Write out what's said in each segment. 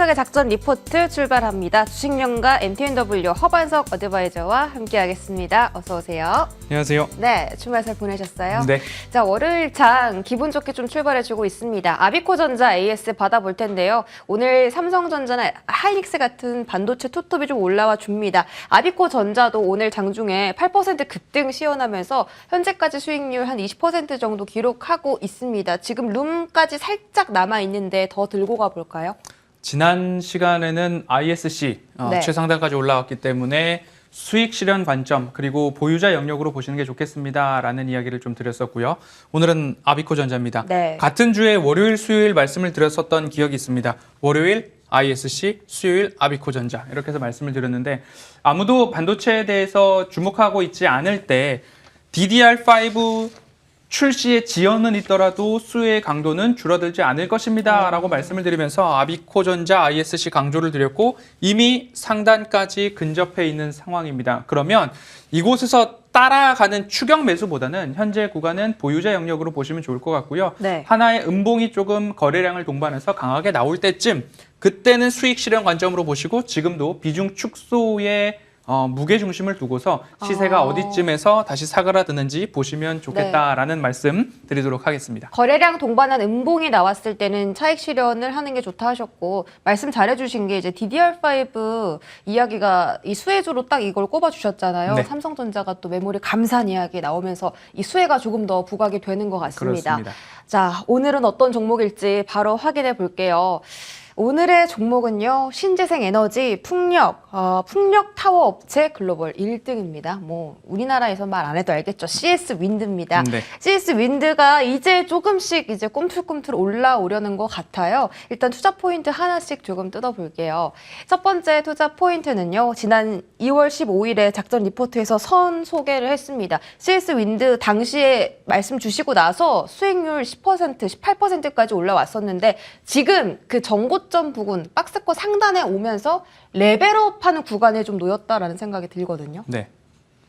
허반석의 작전 리포트 출발합니다. 주식명가 MTNW 허반석 어드바이저와 함께하겠습니다. 어서 오세요. 안녕하세요. 네, 주말 잘 보내셨어요? 네. 자, 월요일 장 기분 좋게 좀 출발해주고 있습니다. 아비코전자 AS 받아볼 텐데요. 오늘 삼성전자나 하이닉스 같은 반도체 투톱이 좀 올라와 줍니다. 아비코전자도 오늘 장중에 8% 급등 시현하면서 현재까지 수익률 한 20% 정도 기록하고 있습니다. 지금 룸까지 살짝 남아있는데 더 들고 가볼까요? 지난 시간에는 ISC 네. 최상단까지 올라왔기 때문에 수익 실현 관점 그리고 보유자 영역으로 보시는 게 좋겠습니다라는 이야기를 좀 드렸었고요. 오늘은 아비코전자입니다. 네. 같은 주에 월요일, 수요일 말씀을 드렸었던 기억이 있습니다. 월요일 ISC, 수요일 아비코전자 이렇게 해서 말씀을 드렸는데 아무도 반도체에 대해서 주목하고 있지 않을 때 DDR5 출시의 지연은 있더라도 수혜의 강도는 줄어들지 않을 것입니다 라고 말씀을 드리면서 아비코전자 ISC 강조를 드렸고 이미 상단까지 근접해 있는 상황입니다. 그러면 이곳에서 따라가는 추격 매수보다는 현재 구간은 보유자 영역으로 보시면 좋을 것 같고요. 네. 하나의 음봉이 조금 거래량을 동반해서 강하게 나올 때쯤 그때는 수익 실현 관점으로 보시고 지금도 비중 축소에 무게 중심을 두고서 시세가 어디쯤에서 다시 사그라드는지 보시면 좋겠다라는 말씀 드리도록 하겠습니다. 거래량 동반한 음봉이 나왔을 때는 차익 실현을 하는 게 좋다 하셨고 말씀 잘해주신 게 이제 DDR5 이야기가 이 수혜주로 딱 이걸 꼽아주셨잖아요. 네. 삼성전자가 또 메모리 감산 이야기 나오면서 이 수혜가 조금 더 부각이 되는 것 같습니다. 그렇습니다. 자, 오늘은 어떤 종목일지 바로 확인해 볼게요. 오늘의 종목은요, 신재생 에너지 풍력 타워 업체 글로벌 1등입니다. 뭐 우리나라에서 말 안 해도 알겠죠. CS 윈드입니다. 네. CS 윈드가 이제 조금씩 이제 꿈틀꿈틀 올라오려는 것 같아요. 일단 투자 포인트 하나씩 조금 뜯어볼게요. 첫 번째 투자 포인트는요, 지난 2월 15일에 작전 리포트에서 선 소개를 했습니다. CS 윈드 당시에 말씀 주시고 나서 수익률 10%, 18%까지 올라왔었는데 지금 그 정고점 부근, 박스권 상단에 오면서 레벨업하는 구간에 좀 놓였다라는 생각이 들거든요. 네.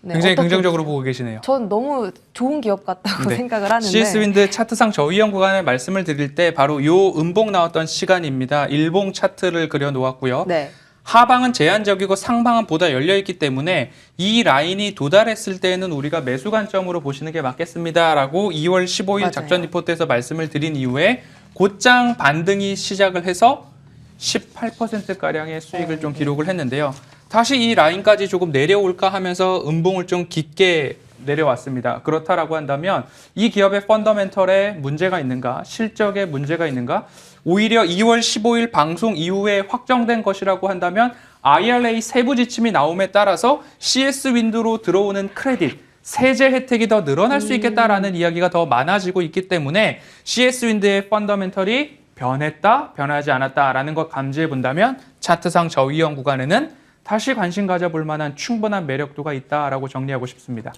네, 굉장히 어떻게 긍정적으로 보세요? 보고 계시네요. 전 너무 좋은 기업 같다고 네. 생각을 하는데. CS윈드 차트상 저위험 구간을 말씀을 드릴 때 바로 요 음봉 나왔던 시간입니다. 일봉 차트를 그려 놓았고요. 네. 하방은 제한적이고 상방은 보다 열려있기 때문에 이 라인이 도달했을 때는 우리가 매수 관점으로 보시는 게 맞겠습니다라고 2월 15일 맞아요. 작전 리포트에서 말씀을 드린 이후에 곧장 반등이 시작을 해서 18%가량의 수익을 좀 기록을 했는데요. 다시 이 라인까지 조금 내려올까 하면서 음봉을 좀 깊게 내려왔습니다. 그렇다라고 한다면 이 기업의 펀더멘털에 문제가 있는가? 실적에 문제가 있는가? 오히려 2월 15일 방송 이후에 확정된 것이라고 한다면 IRA 세부 지침이 나옴에 따라서 CS 윈드로 들어오는 크레딧, 세제 혜택이 더 늘어날 수 있겠다라는 이야기가 더 많아지고 있기 때문에 CS 윈드의 펀더멘털이 변했다, 변하지 않았다라는 것 감지해 본다면 차트상 저위험 구간에는 다시 관심 가져볼 만한 충분한 매력도가 있다라고 정리하고 싶습니다.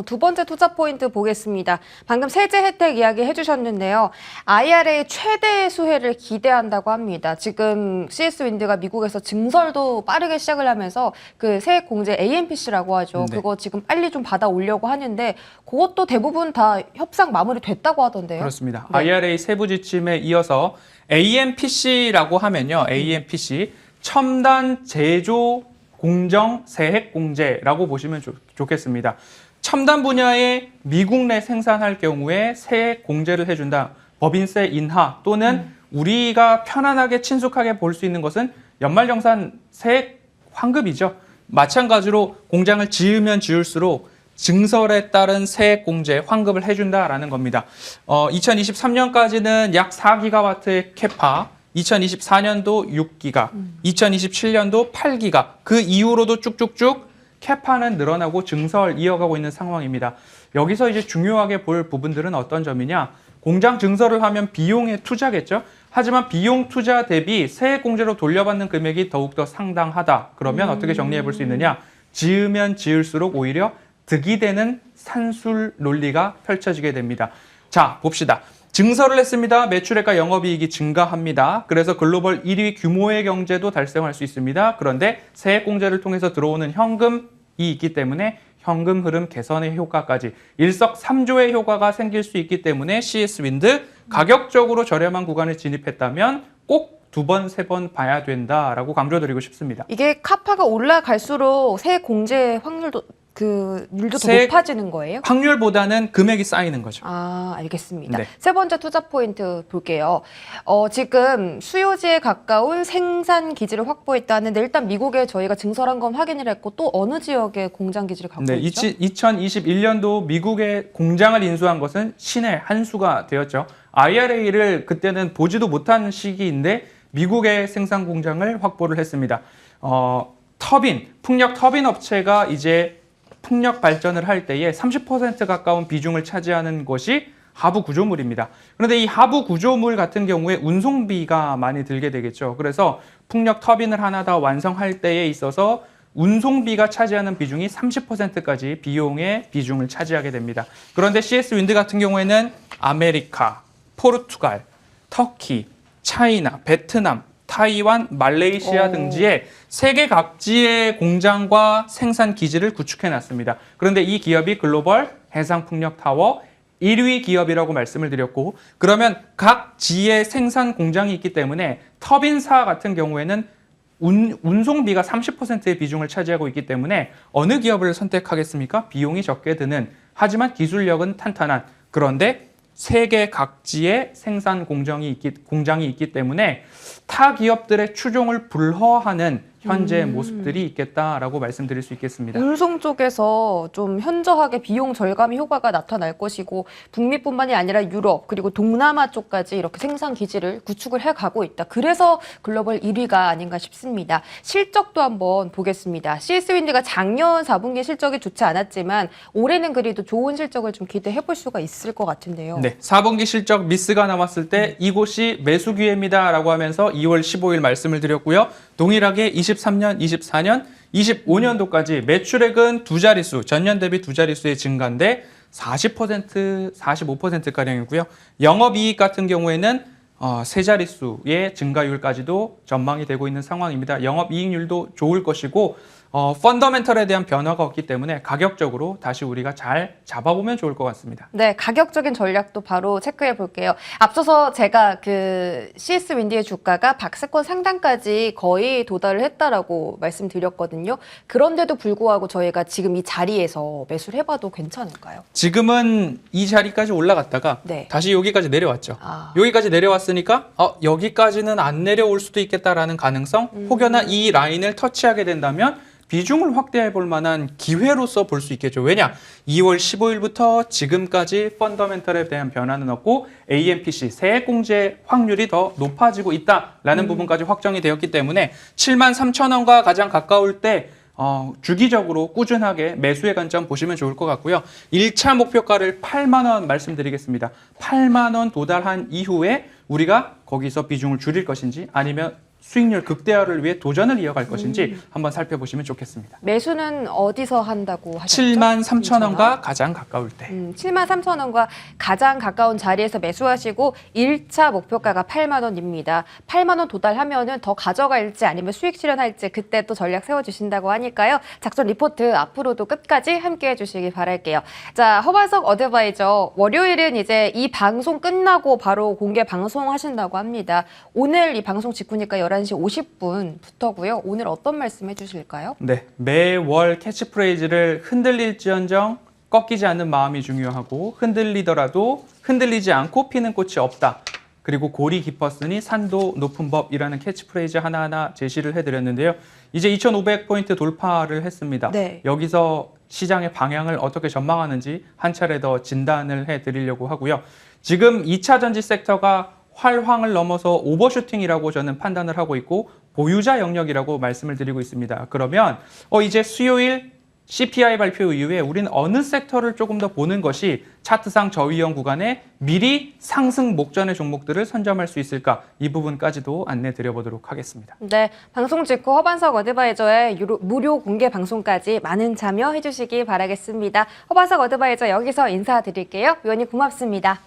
두 번째 투자 포인트 보겠습니다. 방금 세제 혜택 이야기 해주셨는데요. IRA 최대 수혜를 기대한다고 합니다. 지금 CS 윈드가 미국에서 증설도 빠르게 시작을 하면서 그 세액 공제 AMPC라고 하죠. 네. 그거 지금 빨리 좀 받아오려고 하는데 그것도 대부분 다 협상 마무리됐다고 하던데요. 그렇습니다. 네. IRA 세부 지침에 이어서 AMPC라고 하면요. AMPC 첨단 제조 공정 세액 공제라고 보시면 좋겠습니다. 첨단 분야에 미국 내 생산할 경우에 세액 공제를 해준다. 법인세 인하 또는 우리가 편안하게 친숙하게 볼 수 있는 것은 연말정산 세액 환급이죠. 마찬가지로 공장을 지으면 지을수록 증설에 따른 세액 공제 환급을 해준다라는 겁니다. 2023년까지는 약 4기가와트의 캐파, 2024년도 6기가, 2027년도 8기가, 그 이후로도 쭉쭉쭉 캐파는 늘어나고 증설 이어가고 있는 상황입니다. 여기서 이제 중요하게 볼 부분들은 어떤 점이냐? 공장 증설을 하면 비용의 투자겠죠? 하지만 비용 투자 대비 세액 공제로 돌려받는 금액이 더욱더 상당하다. 그러면 어떻게 정리해 볼 수 있느냐? 지으면 지을수록 오히려 득이 되는 산술 논리가 펼쳐지게 됩니다. 자, 봅시다. 증설을 했습니다. 매출액과 영업이익이 증가합니다. 그래서 글로벌 1위 규모의 경제도 달성할 수 있습니다. 그런데 세액 공제를 통해서 들어오는 현금이 있기 때문에 현금 흐름 개선의 효과까지 일석삼조의 효과가 생길 수 있기 때문에 CS 윈드 가격적으로 저렴한 구간에 진입했다면 꼭 두 번, 세 번 봐야 된다라고 강조드리고 싶습니다. 이게 카파가 올라갈수록 세 공제 확률도 율도 더 세- 높아지는 거예요? 확률보다는 금액이 쌓이는 거죠. 아, 알겠습니다. 네. 세 번째 투자 포인트 볼게요. 지금 수요지에 가까운 생산 기지를 확보했다는데 일단 미국에 저희가 증설한 건 확인을 했고 또 어느 지역에 공장 기지를 갖고 네, 있죠? 2021년도 미국의 공장을 인수한 것은 신의 한 수가 되었죠. IRA를 그때는 보지도 못한 시기인데 미국의 생산 공장을 확보를 했습니다. 풍력 터빈 업체가 이제 풍력 발전을 할 때에 30% 가까운 비중을 차지하는 것이 하부 구조물입니다. 그런데 이 하부 구조물 같은 경우에 운송비가 많이 들게 되겠죠. 그래서 풍력 터빈을 하나 더 완성할 때에 있어서 운송비가 차지하는 비중이 30%까지 비용의 비중을 차지하게 됩니다. 그런데 CS 윈드 같은 경우에는 아메리카, 포르투갈, 터키, 차이나, 베트남, 타이완, 말레이시아 등지에 세계 각지의 공장과 생산 기지를 구축해 놨습니다. 그런데 이 기업이 글로벌 해상풍력 타워 1위 기업이라고 말씀을 드렸고, 그러면 각 지에 생산 공장이 있기 때문에 터빈사 같은 경우에는 운송비가 30%의 비중을 차지하고 있기 때문에 어느 기업을 선택하겠습니까? 비용이 적게 드는, 하지만 기술력은 탄탄한, 그런데 세계 각지에 생산 공장이 있기 때문에 타 기업들의 추종을 불허하는 현재 모습들이 있겠다라고 말씀드릴 수 있겠습니다. 운송 쪽에서 좀 현저하게 비용 절감의 효과가 나타날 것이고 북미뿐만이 아니라 유럽 그리고 동남아 쪽까지 이렇게 생산 기지를 구축을 해가고 있다. 그래서 글로벌 1위가 아닌가 싶습니다. 실적도 한번 보겠습니다. CS 윈드가 작년 4분기 실적이 좋지 않았지만 올해는 그래도 좋은 실적을 좀 기대해 볼 수가 있을 것 같은데요. 네, 4분기 실적 미스가 나왔을 때 이곳이 매수 기회입니다라고 하면서 2월 15일 말씀을 드렸고요. 동일하게 23년, 24년, 25년도까지 매출액은 두 자릿수, 전년 대비 두 자릿수의 증가인데 40%, 45%가량이고요. 영업이익 같은 경우에는 세 자릿수의 증가율까지도 전망이 되고 있는 상황입니다. 영업이익률도 좋을 것이고 펀더멘털에 대한 변화가 없기 때문에 가격적으로 다시 우리가 잘 잡아보면 좋을 것 같습니다. 네, 가격적인 전략도 바로 체크해 볼게요. 앞서서 제가 그 CS 윈디의 주가가 박스권 상단까지 거의 도달을 했다라고 말씀드렸거든요. 그런데도 불구하고 저희가 지금 이 자리에서 매수를 해봐도 괜찮을까요? 지금은 이 자리까지 올라갔다가 네. 다시 여기까지 내려왔죠. 아. 여기까지 내려왔으니까 여기까지는 안 내려올 수도 있겠다라는 가능성, 혹여나 이 라인을 터치하게 된다면 비중을 확대해 볼 만한 기회로서 볼 수 있겠죠. 왜냐? 2월 15일부터 지금까지 펀더멘털에 대한 변화는 없고 AMPC 세액 공제 확률이 더 높아지고 있다라는 부분까지 확정이 되었기 때문에 73,000원과 가장 가까울 때 주기적으로 꾸준하게 매수의 관점 보시면 좋을 것 같고요. 1차 목표가를 8만 원 말씀드리겠습니다. 8만 원 도달한 이후에 우리가 거기서 비중을 줄일 것인지 아니면 수익률 극대화를 위해 도전을 이어갈 것인지 한번 살펴보시면 좋겠습니다. 매수는 어디서 한다고 하셨죠? 73,000원과 가장 가까울 때. 73,000원과 가장 가까운 자리에서 매수하시고 1차 목표가가 8만 원입니다. 8만 원 도달하면은 더 가져갈지 아니면 수익 실현할지 그때 또 전략 세워주신다고 하니까요. 작전 리포트 앞으로도 끝까지 함께해 주시기 바랄게요. 자, 허반석 어드바이저 월요일은 이제 이 방송 끝나고 바로 공개 방송하신다고 합니다. 오늘 이 방송 직후니까 11시 50분부터고요. 오늘 어떤 말씀 해주실까요? 네, 매월 캐치프레이즈를 흔들릴지언정 꺾이지 않는 마음이 중요하고 흔들리더라도 흔들리지 않고 피는 꽃이 없다. 그리고 골이 깊었으니 산도 높은 법이라는 캐치프레이즈 하나하나 제시를 해드렸는데요. 이제 2,500포인트 돌파를 했습니다. 네. 여기서 시장의 방향을 어떻게 전망하는지 한 차례 더 진단을 해드리려고 하고요. 지금 2차 전지 섹터가 활황을 넘어서 오버슈팅이라고 저는 판단을 하고 있고 보유자 영역이라고 말씀을 드리고 있습니다. 그러면 이제 수요일 CPI 발표 이후에 우리는 어느 섹터를 조금 더 보는 것이 차트상 저위험 구간에 미리 상승 목전의 종목들을 선점할 수 있을까, 이 부분까지도 안내 드려보도록 하겠습니다. 네, 방송 직후 허반석 어드바이저의 무료 공개 방송까지 많은 참여해 주시기 바라겠습니다. 허반석 어드바이저 여기서 인사드릴게요. 위원님 고맙습니다.